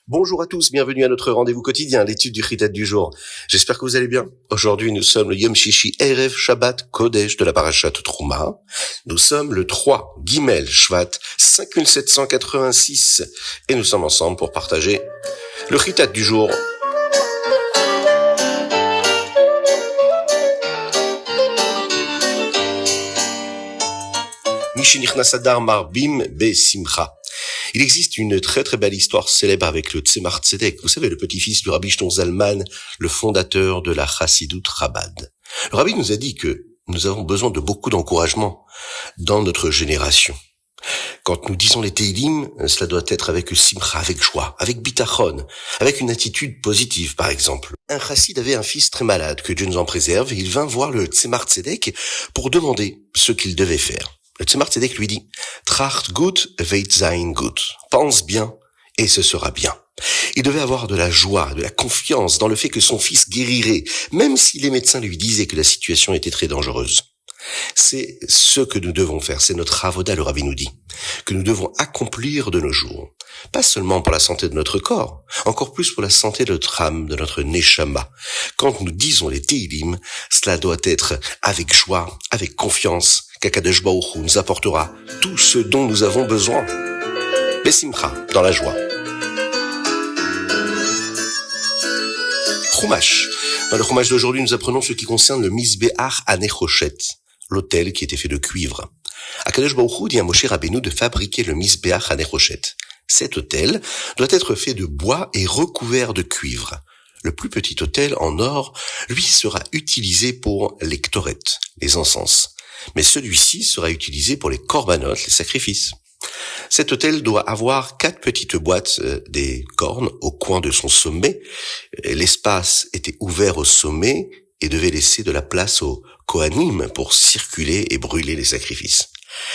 Bonjour à tous, bienvenue à notre rendez-vous quotidien, l'étude du Chitat du jour. J'espère que vous allez bien. Aujourd'hui, nous sommes le Yom Shishi Erev Shabbat Kodesh de la Parashat Trouma. Nous sommes le 3 Gimel Shvat 5786 et nous sommes ensemble pour partager le Chitat du jour. Mishinichnas Adar Marbim Besimcha. Il existe une très très belle histoire célèbre avec le Tzemar Tzedek, vous savez, le petit-fils du Rabbi Shneur Zalman, le fondateur de la Chassidut Chabad. Le Rabbi nous a dit que nous avons besoin de beaucoup d'encouragement dans notre génération. Quand nous disons les Teilim, cela doit être avec simcha, avec joie, avec bitachon, avec une attitude positive, par exemple. Un chassid avait un fils très malade, que Dieu nous en préserve, et il vint voir le Tzemar Tzedek pour demander ce qu'il devait faire. Le Tzemar Tzedek lui dit « Tracht gut, weit sein gut » « Pense bien, et ce sera bien ». Il devait avoir de la joie, de la confiance dans le fait que son fils guérirait, même si les médecins lui disaient que la situation était très dangereuse. C'est ce que nous devons faire, c'est notre avoda, le Rabbi nous dit, que nous devons accomplir de nos jours. Pas seulement pour la santé de notre corps, encore plus pour la santé de notre âme, de notre neshama. Quand nous disons les Teilim, cela doit être avec joie, avec confiance, qu'Akadosh Baruch Hu nous apportera tout ce dont nous avons besoin. Besimcha, dans la joie. Chumash. Dans le Chumash d'aujourd'hui, nous apprenons ce qui concerne le Mizbeach Hanechoshet, l'autel qui était fait de cuivre. Akadosh Baruch Hu dit à Moshe Rabbeinu de fabriquer le Mizbeach Hanechoshet. Cet autel doit être fait de bois et recouvert de cuivre. Le plus petit autel en or, lui, sera utilisé pour les ktoret, les encens. Mais celui-ci sera utilisé pour les korbanot, les sacrifices. Cet autel doit avoir 4 petites boîtes, des cornes au coin de son sommet. L'espace était ouvert au sommet et devait laisser de la place aux kohanim pour circuler et brûler les sacrifices.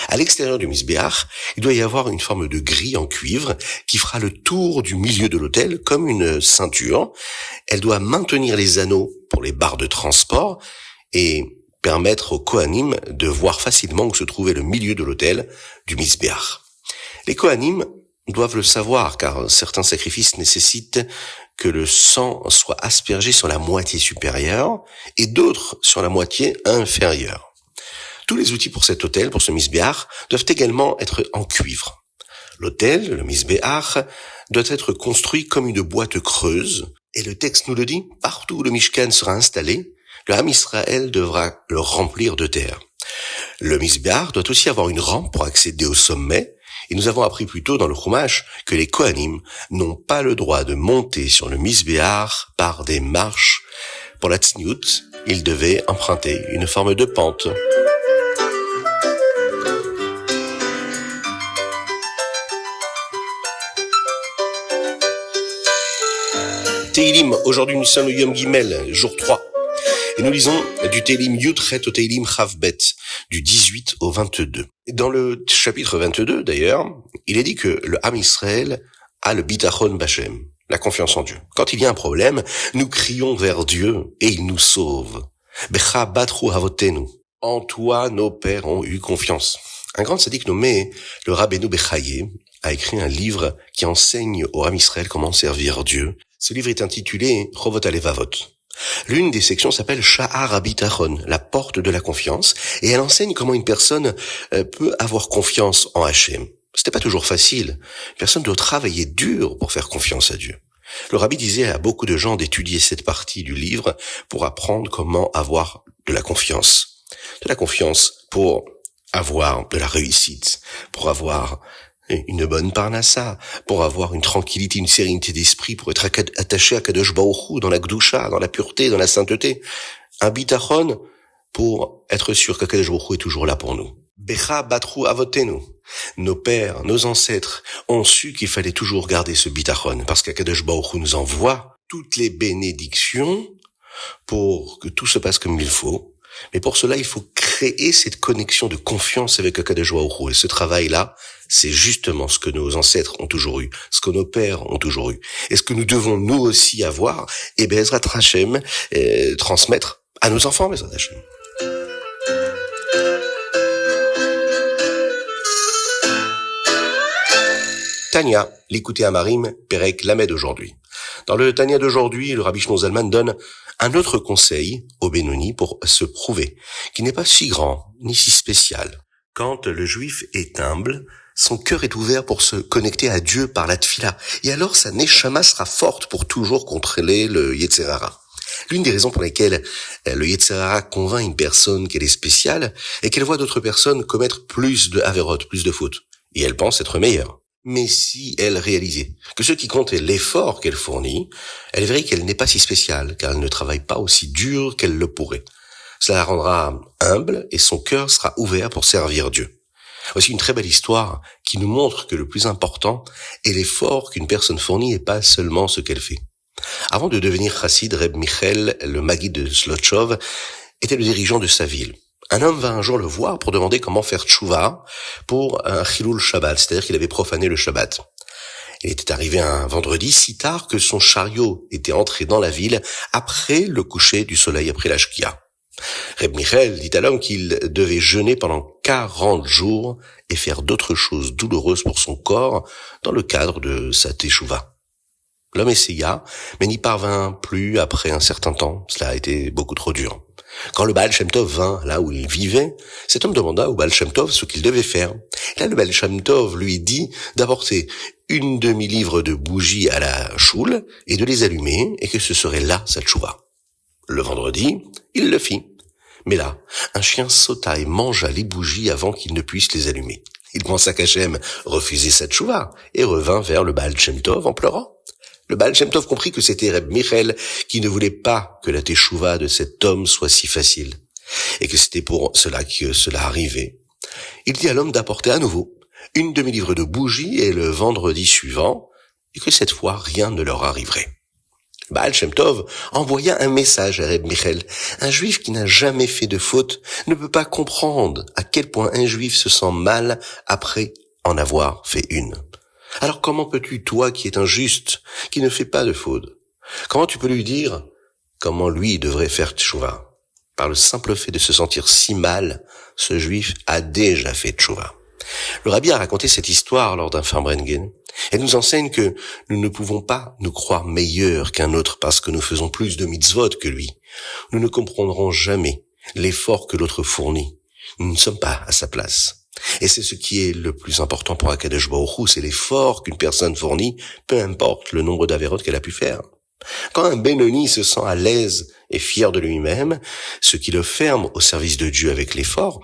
À l'extérieur du Mizbeach, il doit y avoir une forme de grille en cuivre qui fera le tour du milieu de l'autel comme une ceinture. Elle doit maintenir les anneaux pour les barres de transport et permettre aux kohanim de voir facilement où se trouvait le milieu de l'autel du Mizbeach. Les kohanim doivent le savoir car certains sacrifices nécessitent que le sang soit aspergé sur la moitié supérieure et d'autres sur la moitié inférieure. Tous les outils pour cet autel, pour ce Mizbeach, doivent également être en cuivre. L'autel, le Mizbeach, doit être construit comme une boîte creuse et le texte nous le dit, partout où le Mishkan sera installé, le Ham Israël devra le remplir de terre. Le Mizbeach doit aussi avoir une rampe pour accéder au sommet, et nous avons appris plus tôt dans le Chumash que les Kohanim n'ont pas le droit de monter sur le Mizbeach par des marches. Pour la tzniut, ils devaient emprunter une forme de pente. Teilim, aujourd'hui nous sommes le Yom Gimel, jour 3. Et nous lisons du Teilim Yudchet au Teilim Chavbet, du 18 au 22. Dans le chapitre 22, d'ailleurs, il est dit que le Ham Israël a le bitachon b'Hashem, la confiance en Dieu. Quand il y a un problème, nous crions vers Dieu et il nous sauve. Becha batru avotenu. En toi, nos pères ont eu confiance. Un grand tzaddik nommé le Rabbeinu Bechaye a écrit un livre qui enseigne au Ham Israël comment servir Dieu. Ce livre est intitulé Chovot Alevavot. L'une des sections s'appelle Sha'ar HaBitachon, la porte de la confiance, et elle enseigne comment une personne peut avoir confiance en Hachem. C'était pas toujours facile. Une personne doit travailler dur pour faire confiance à Dieu. Le rabbi disait à beaucoup de gens d'étudier cette partie du livre pour apprendre comment avoir de la confiance. De la confiance pour avoir de la réussite, pour avoir une bonne parnassa, pour avoir une tranquillité, une sérénité d'esprit, pour être attaché à Kadosh Baruch Hu dans la gdusha, dans la pureté, dans la sainteté. Un bitachon pour être sûr qu'Akadosh Baruch Hu est toujours là pour nous. Becha batru avotenu. Nos pères, nos ancêtres ont su qu'il fallait toujours garder ce bitachon parce qu'Akadosh Baruch Hu nous envoie toutes les bénédictions pour que tout se passe comme il faut. Mais pour cela, il faut créer cette connexion de confiance avec Akadosh Baruch Hu. Et ce travail-là, c'est justement ce que nos ancêtres ont toujours eu, ce que nos pères ont toujours eu. Et ce que nous devons nous aussi avoir, et Bezrat Hashem, transmettre à nos enfants, Bezrat Hashem. Tanya, l'écouter Amarim, Perek Lamed aujourd'hui. Dans le Tanya d'aujourd'hui, le Rabbi Shlomo Zalman donne un autre conseil au Benoni pour se prouver, qui n'est pas si grand, ni si spécial. Quand le juif est humble, son cœur est ouvert pour se connecter à Dieu par la tfila, et alors sa neshama sera forte pour toujours contrôler le Yetzer Hara. L'une des raisons pour lesquelles le Yetzer Hara convainc une personne qu'elle est spéciale est qu'elle voit d'autres personnes commettre plus de averot, plus de fautes, et elle pense être meilleure. Mais si elle réalisait que ce qui compte est l'effort qu'elle fournit, elle verrait qu'elle n'est pas si spéciale, car elle ne travaille pas aussi dur qu'elle le pourrait. Cela la rendra humble et son cœur sera ouvert pour servir Dieu. Voici une très belle histoire qui nous montre que le plus important est l'effort qu'une personne fournit et pas seulement ce qu'elle fait. Avant de devenir chassid, Reb Michel, le Maguid de Slotchov, était le dirigeant de sa ville. Un homme va un jour le voir pour demander comment faire tchouva pour un chilul Shabbat, c'est-à-dire qu'il avait profané le Shabbat. Il était arrivé un vendredi si tard que son chariot était entré dans la ville après le coucher du soleil, après la shkia. Reb Michel dit à l'homme qu'il devait jeûner pendant 40 jours et faire d'autres choses douloureuses pour son corps dans le cadre de sa teshuva. L'homme essaya, mais n'y parvint plus après un certain temps. Cela a été beaucoup trop dur. Quand le Baal Shem Tov vint là où il vivait, cet homme demanda au Baal Shem Tov ce qu'il devait faire. Et là, le Baal Shem Tov lui dit d'apporter une demi-livre de bougies à la choule et de les allumer, et que ce serait là sa tchouva. Le vendredi, il le fit. Mais là, un chien sauta et mangea les bougies avant qu'il ne puisse les allumer. Il pensa qu'Hachem refusait sa tchouva et revint vers le Baal Shem Tov en pleurant. Le Baal Shem Tov comprit que c'était Reb Michel qui ne voulait pas que la teshuva de cet homme soit si facile, et que c'était pour cela que cela arrivait. Il dit à l'homme d'apporter à nouveau une demi-livre de bougies et le vendredi suivant, et que cette fois rien ne leur arriverait. Baal Shem Tov envoya un message à Reb Michel. Un juif qui n'a jamais fait de faute ne peut pas comprendre à quel point un juif se sent mal après en avoir fait une. Alors comment peux-tu, toi qui es un juste, qui ne fait pas de faute, comment tu peux lui dire comment lui devrait faire tchouva? Par le simple fait de se sentir si mal, ce juif a déjà fait tchouva. Le rabbi a raconté cette histoire lors d'un Farbrengen. Elle nous enseigne que nous ne pouvons pas nous croire meilleurs qu'un autre parce que nous faisons plus de mitzvot que lui. Nous ne comprendrons jamais l'effort que l'autre fournit. Nous ne sommes pas à sa place. Et c'est ce qui est le plus important pour Akadosh Baruch Hu, c'est l'effort qu'une personne fournit, peu importe le nombre d'avérotes qu'elle a pu faire. Quand un Benoni se sent à l'aise et fier de lui-même, ce qui le ferme au service de Dieu avec l'effort,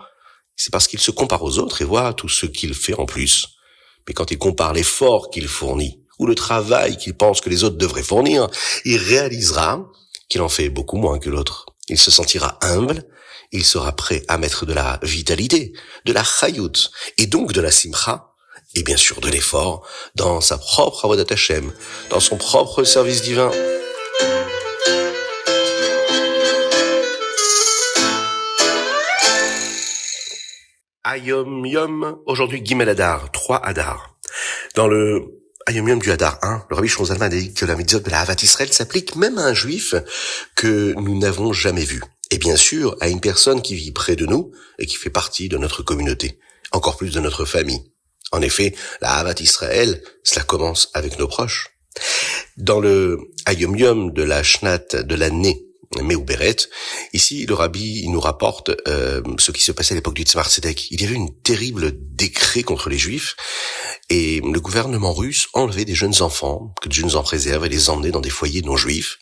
c'est parce qu'il se compare aux autres et voit tout ce qu'il fait en plus. Mais quand il compare l'effort qu'il fournit, ou le travail qu'il pense que les autres devraient fournir, il réalisera qu'il en fait beaucoup moins que l'autre. Il se sentira humble, il sera prêt à mettre de la vitalité, de la chayut, et donc de la simcha, et bien sûr de l'effort, dans sa propre avodat Hashem, dans son propre service divin. Ayom Yom, aujourd'hui Gimel Adar, 3 Adar. Dans le Ayom Yom du Hadar 1, le Rabbi Shlomo Zalman a dit que la mitzvot de la Ahavat Israël s'applique même à un juif que nous n'avons jamais vu. Et bien sûr, à une personne qui vit près de nous et qui fait partie de notre communauté, encore plus de notre famille. En effet, la Ahavat Israël, cela commence avec nos proches. Dans le Ayom Yom de la Shnat de l'année Méouberet, ici le Rabbi il nous rapporte ce qui se passait à l'époque du Tzemar Tzedek. Il y avait une terrible décret contre les Juifs et le gouvernement russe enlevait des jeunes enfants que de jeunes en préserve et les emmenait dans des foyers non juifs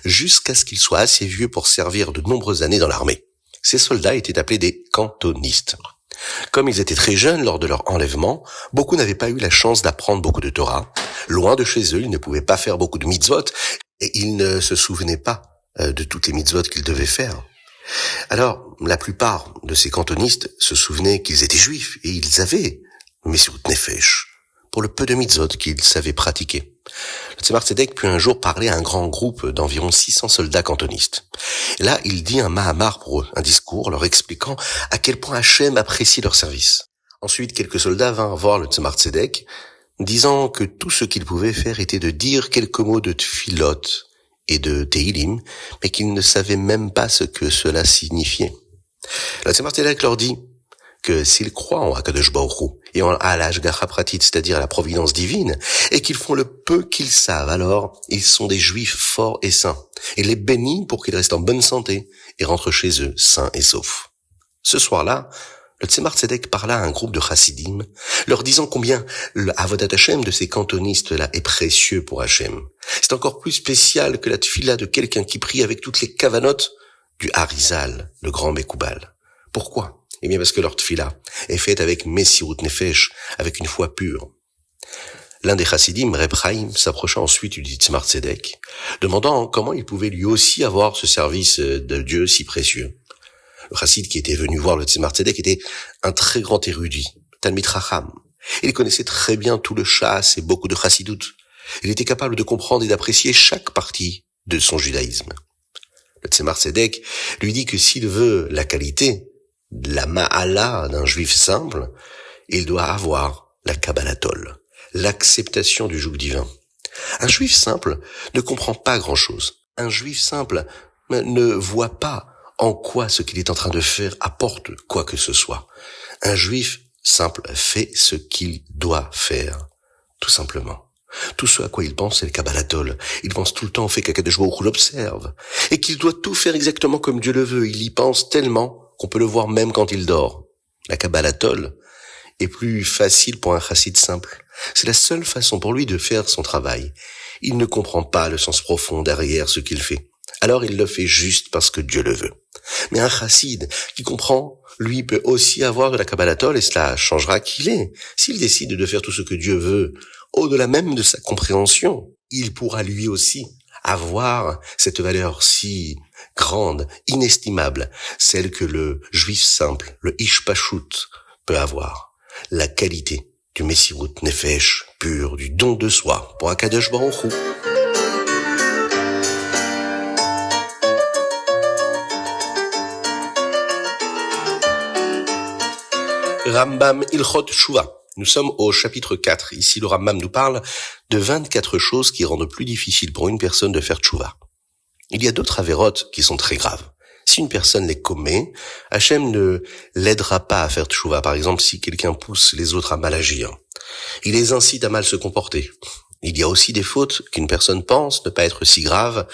jusqu'à ce qu'ils soient assez vieux pour servir de nombreuses années dans l'armée. Ces soldats étaient appelés des cantonistes. Comme ils étaient très jeunes lors de leur enlèvement, beaucoup n'avaient pas eu la chance d'apprendre beaucoup de Torah. Loin de chez eux, ils ne pouvaient pas faire beaucoup de mitzvot et ils ne se souvenaient pas de toutes les mitzvot qu'ils devaient faire. Alors, la plupart de ces cantonistes se souvenaient qu'ils étaient juifs et ils avaient Messirut Nefesh pour le peu de mitzvot qu'ils savaient pratiquer. Le Tzemar Tzedek put un jour parler à un grand groupe d'environ 600 soldats cantonistes. Et là, il dit un mahamar pour eux, un discours leur expliquant à quel point Hachem apprécie leur service. Ensuite, quelques soldats vinrent voir le Tzemar Tzedek, disant que tout ce qu'ils pouvaient faire était de dire quelques mots de tfilot et de Tehilim, mais qu'ils ne savaient même pas ce que cela signifiait. Le Tzemar Tzedek leur dit que s'ils croient en Akadosh Baruch Hu et à l'ashgacha pratit, c'est-à-dire à la providence divine, et qu'ils font le peu qu'ils savent, alors ils sont des juifs forts et sains. Et les bénit pour qu'ils restent en bonne santé et rentrent chez eux sains et saufs. Ce soir-là, le Tzemar Tzedek parla à un groupe de chassidim, leur disant combien le Avodat Hashem de ces cantonistes-là est précieux pour Hashem. C'est encore plus spécial que la tfila de quelqu'un qui prie avec toutes les kavanotes du Harizal, le grand Mekoubal. Pourquoi? Eh bien parce que leur tfila est faite avec Messirut Nefesh, avec une foi pure. L'un des chassidim, Reb Chaim, s'approcha ensuite du Tzemar Tzedek, demandant comment il pouvait lui aussi avoir ce service de Dieu si précieux. Le chassid qui était venu voir le Tzemar Tzedek était un très grand érudit, Talmid Chacham. Il connaissait très bien tout le chasse et beaucoup de chassidout. Il était capable de comprendre et d'apprécier chaque partie de son judaïsme. Le Tzemar Tzedek lui dit que s'il veut la qualité, la ma'ala d'un juif simple, il doit avoir la kabbalatol, l'acceptation du joug divin. Un juif simple ne comprend pas grand-chose. Un juif simple ne voit pas en quoi ce qu'il est en train de faire apporte quoi que ce soit. Un juif simple fait ce qu'il doit faire, tout simplement. Tout ce à quoi il pense, c'est le kabbalatol. Il pense tout le temps au fait qu'Akadosh Baruch Hu l'observe, et qu'il doit tout faire exactement comme Dieu le veut. Il y pense tellement qu'on peut le voir même quand il dort. La kabbalatol est plus facile pour un chassid simple. C'est la seule façon pour lui de faire son travail. Il ne comprend pas le sens profond derrière ce qu'il fait. Alors il le fait juste parce que Dieu le veut. Mais un chassid qui comprend, lui, peut aussi avoir de la kabbalatol, et cela changera qui il est. S'il décide de faire tout ce que Dieu veut, au-delà même de sa compréhension, il pourra lui aussi avoir cette valeur si grande, inestimable, celle que le juif simple, le ish pashut, peut avoir. La qualité du Messirut Nefesh pur, du don de soi pour Akadosh Baruch Hu. Rambam Ilchot Tshuva. Nous sommes au chapitre 4. Ici, le Rambam nous parle de 24 choses qui rendent plus difficile pour une personne de faire Tshuva. Il y a d'autres avérotes qui sont très graves. Si une personne les commet, Hachem ne l'aidera pas à faire Tshuva. Par exemple, si quelqu'un pousse les autres à mal agir, il les incite à mal se comporter. Il y a aussi des fautes qu'une personne pense ne pas être si graves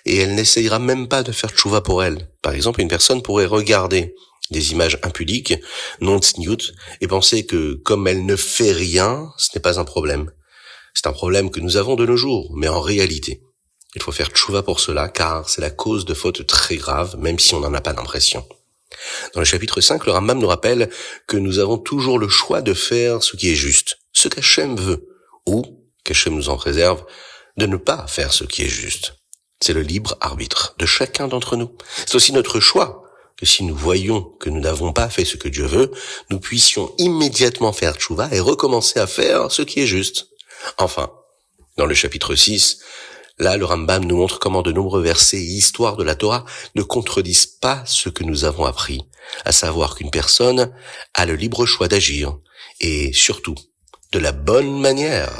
et elle n'essayera même pas de faire Tshuva pour elle. Par exemple, une personne pourrait regarder des images impudiques, non tsniout, et penser que comme elle ne fait rien, ce n'est pas un problème. C'est un problème que nous avons de nos jours, mais en réalité, il faut faire tchouva pour cela, car c'est la cause de fautes très graves, même si on n'en a pas l'impression. Dans le chapitre 5, le Rambam nous rappelle que nous avons toujours le choix de faire ce qui est juste, ce qu'Hachem veut, ou qu'Hachem nous en préserve, de ne pas faire ce qui est juste. C'est le libre arbitre de chacun d'entre nous. C'est aussi notre choix que si nous voyons que nous n'avons pas fait ce que Dieu veut, nous puissions immédiatement faire tchouva et recommencer à faire ce qui est juste. Enfin, dans le chapitre 6, là, le Rambam nous montre comment de nombreux versets et histoires de la Torah ne contredisent pas ce que nous avons appris, à savoir qu'une personne a le libre choix d'agir, et surtout, de la bonne manière.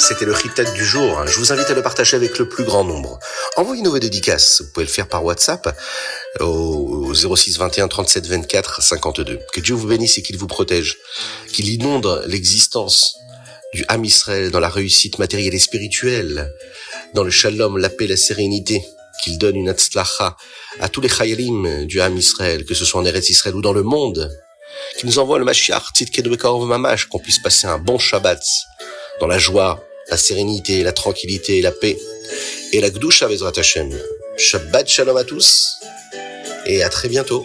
C'était le Chitat du jour. Je vous invite à le partager avec le plus grand nombre. Envoyez-nous vos dédicaces. Vous pouvez le faire par WhatsApp au 06 21 37 24 52. Que Dieu vous bénisse et qu'il vous protège. Qu'il inonde l'existence du Ham Israël dans la réussite matérielle et spirituelle, dans le shalom, la paix, la sérénité. Qu'il donne une hatzlacha à tous les chayalim du Ham Israël, que ce soit en Eretz Israël ou dans le monde. Qu'il nous envoie le Mashiach, Tzidkenu Bekarov Mamash, qu'on puisse passer un bon Shabbat dans la joie, la sérénité, la tranquillité, la paix et la Gdusha Bezrat Hashem. Shabbat Shalom à tous et à très bientôt.